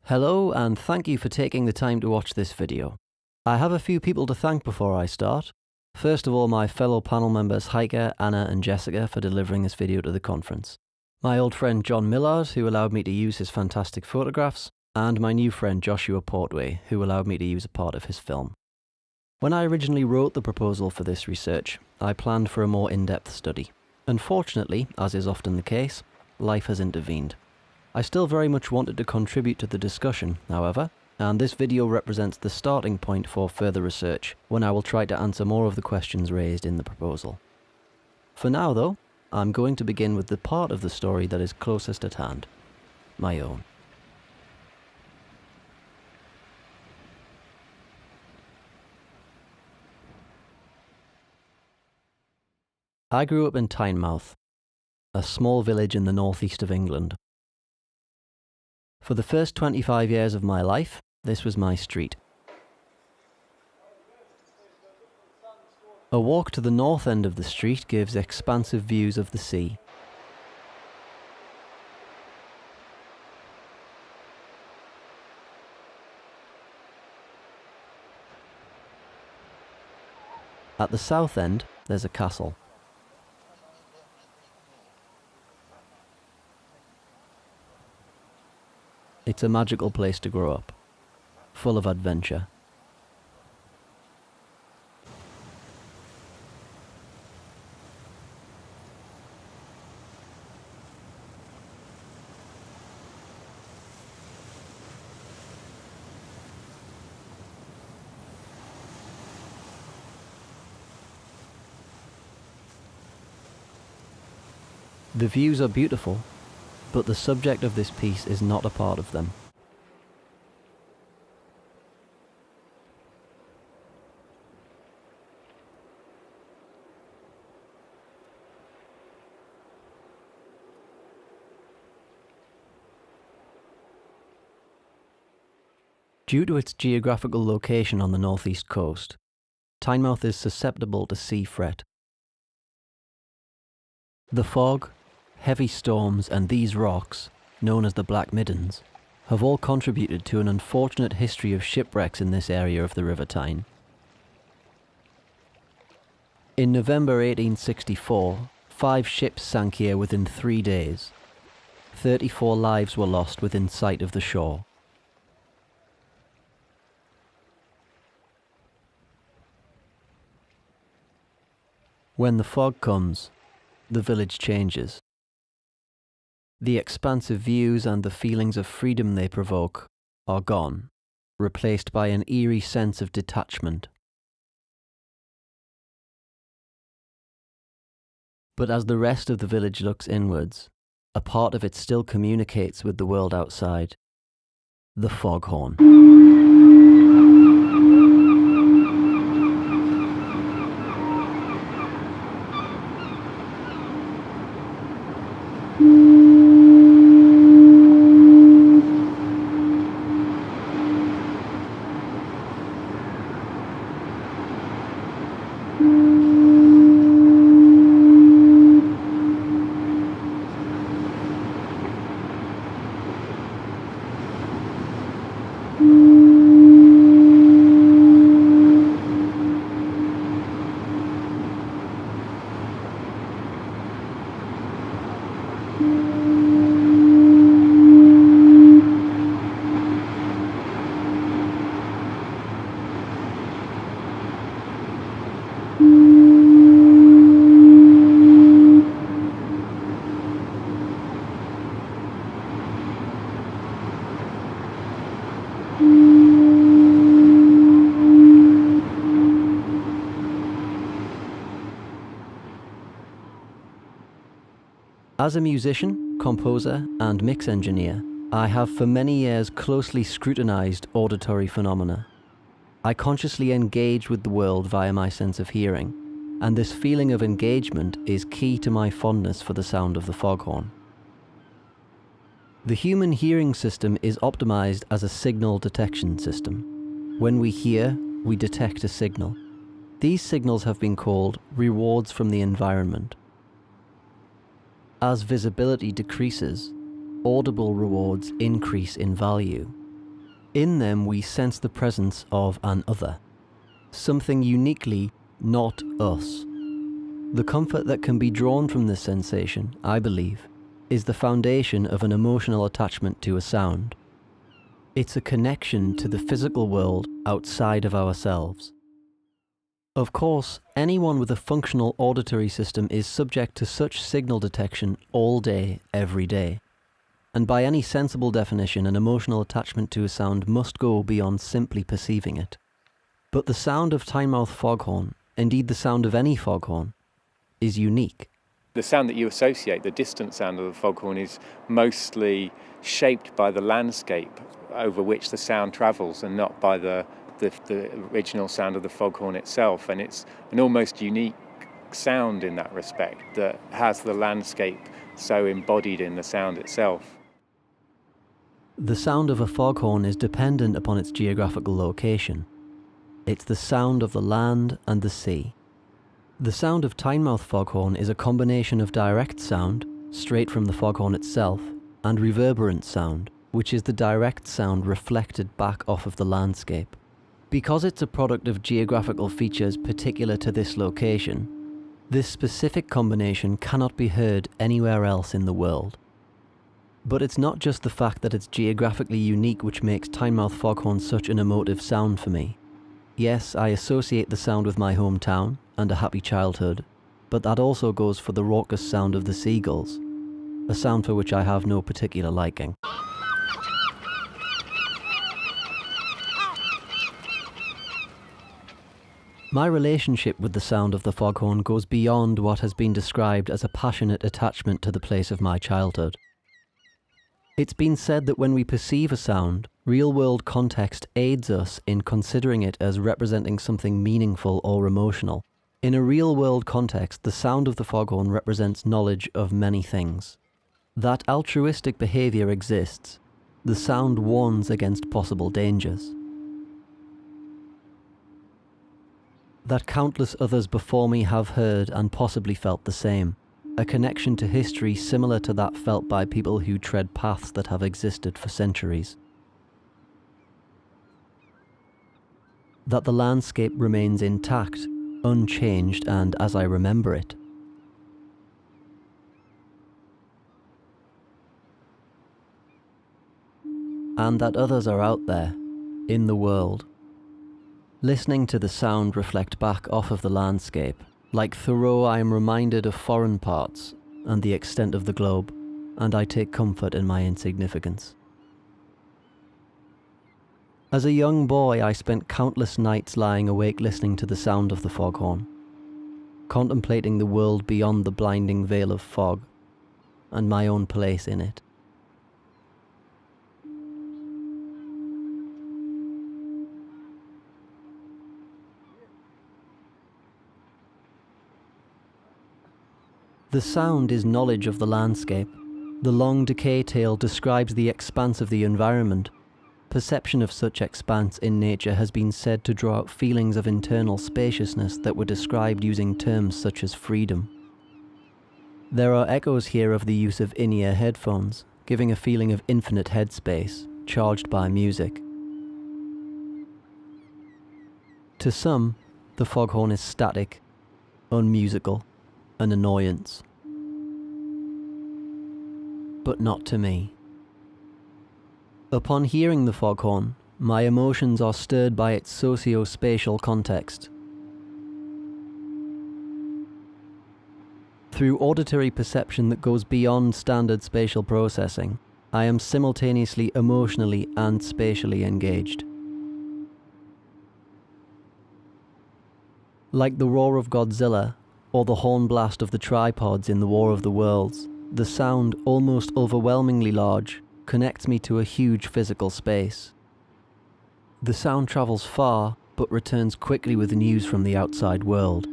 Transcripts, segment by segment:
Hello, and thank you for taking the time to watch this video. I have a few people to thank before I start. First of all, my fellow panel members Heike, Anna and Jessica for delivering this video to the conference. My old friend John Millard, who allowed me to use his fantastic photographs, and my new friend Joshua Portway, who allowed me to use a part of his film. When I originally wrote the proposal for this research, I planned for a more in-depth study. Unfortunately, as is often the case, life has intervened. I still very much wanted to contribute to the discussion, however, and this video represents the starting point for further research, when I will try to answer more of the questions raised in the proposal. For now though, I'm going to begin with the part of the story that is closest at hand, my own. I grew up in Tynemouth, a small village in the northeast of England. For the first 25 years of my life, this was my street. A walk to the north end of the street gives expansive views of the sea. At the south end, there's a castle. It's a magical place to grow up, full of adventure. The views are beautiful, but the subject of this piece is not a part of them. Due to its geographical location on the northeast coast, Tynemouth is susceptible to sea fret. The fog, heavy storms and these rocks, known as the Black Middens, have all contributed to an unfortunate history of shipwrecks in this area of the River Tyne. In November 1864, 5 ships sank here within 3 days. 34 lives were lost within sight of the shore. When the fog comes, the village changes. The expansive views and the feelings of freedom they provoke are gone, replaced by an eerie sense of detachment. But as the rest of the village looks inwards, a part of it still communicates with the world outside. The foghorn. As a musician, composer, and mix engineer, I have for many years closely scrutinized auditory phenomena. I consciously engage with the world via my sense of hearing, and this feeling of engagement is key to my fondness for the sound of the foghorn. The human hearing system is optimized as a signal detection system. When we hear, we detect a signal. These signals have been called rewards from the environment. As visibility decreases, audible rewards increase in value, in them we sense the presence of an other, something uniquely not us. The comfort that can be drawn from this sensation, I believe, is the foundation of an emotional attachment to a sound. It's a connection to the physical world outside of ourselves. Of course, anyone with a functional auditory system is subject to such signal detection all day, every day. And by any sensible definition, an emotional attachment to a sound must go beyond simply perceiving it. But the sound of Tynemouth foghorn, indeed the sound of any foghorn, is unique. The sound that you associate, the distant sound of the foghorn, is mostly shaped by the landscape over which the sound travels and not by the original sound of the foghorn itself. And it's an almost unique sound in that respect that has the landscape so embodied in the sound itself. The sound of a foghorn is dependent upon its geographical location. It's the sound of the land and the sea. The sound of Tynemouth foghorn is a combination of direct sound, straight from the foghorn itself, and reverberant sound, which is the direct sound reflected back off of the landscape. Because it's a product of geographical features particular to this location, this specific combination cannot be heard anywhere else in the world. But it's not just the fact that it's geographically unique which makes Tynemouth foghorn such an emotive sound for me. Yes, I associate the sound with my hometown and a happy childhood, but that also goes for the raucous sound of the seagulls, a sound for which I have no particular liking. My relationship with the sound of the foghorn goes beyond what has been described as a passionate attachment to the place of my childhood. It's been said that when we perceive a sound, real-world context aids us in considering it as representing something meaningful or emotional. In a real-world context, the sound of the foghorn represents knowledge of many things. That altruistic behaviour exists. The sound warns against possible dangers. That countless others before me have heard and possibly felt the same. A connection to history similar to that felt by people who tread paths that have existed for centuries. That the landscape remains intact, unchanged, and as I remember it. And that others are out there, in the world, listening to the sound reflect back off of the landscape. Like Thoreau, I am reminded of foreign parts and the extent of the globe, and I take comfort in my insignificance. As a young boy, I spent countless nights lying awake listening to the sound of the foghorn, contemplating the world beyond the blinding veil of fog, and my own place in it. The sound is knowledge of the landscape. The long decay tale describes the expanse of the environment. Perception of such expanse in nature has been said to draw out feelings of internal spaciousness that were described using terms such as freedom. There are echoes here of the use of in-ear headphones, giving a feeling of infinite headspace, charged by music. To some, the foghorn is static, unmusical, an annoyance. But not to me. Upon hearing the foghorn, my emotions are stirred by its socio-spatial context. Through auditory perception that goes beyond standard spatial processing, I am simultaneously emotionally and spatially engaged. Like the roar of Godzilla, or the horn blast of the tripods in the War of the Worlds, the sound, almost overwhelmingly large, connects me to a huge physical space. The sound travels far, but returns quickly with news from the outside world.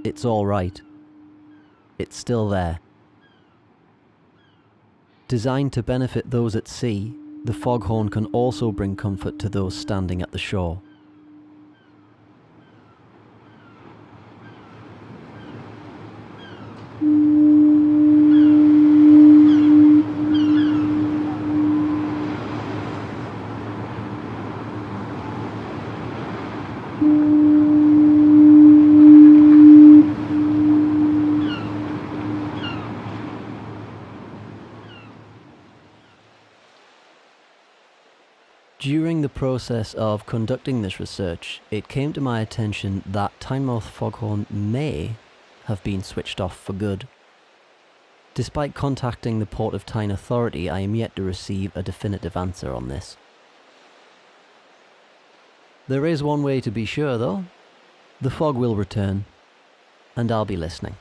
It's all right. It's still there. Designed to benefit those at sea, the foghorn can also bring comfort to those standing at the shore. During the process of conducting this research, it came to my attention that Tynemouth foghorn may have been switched off for good. Despite contacting the Port of Tyne authority, I am yet to receive a definitive answer on this. There is one way to be sure though. The fog will return, and I'll be listening.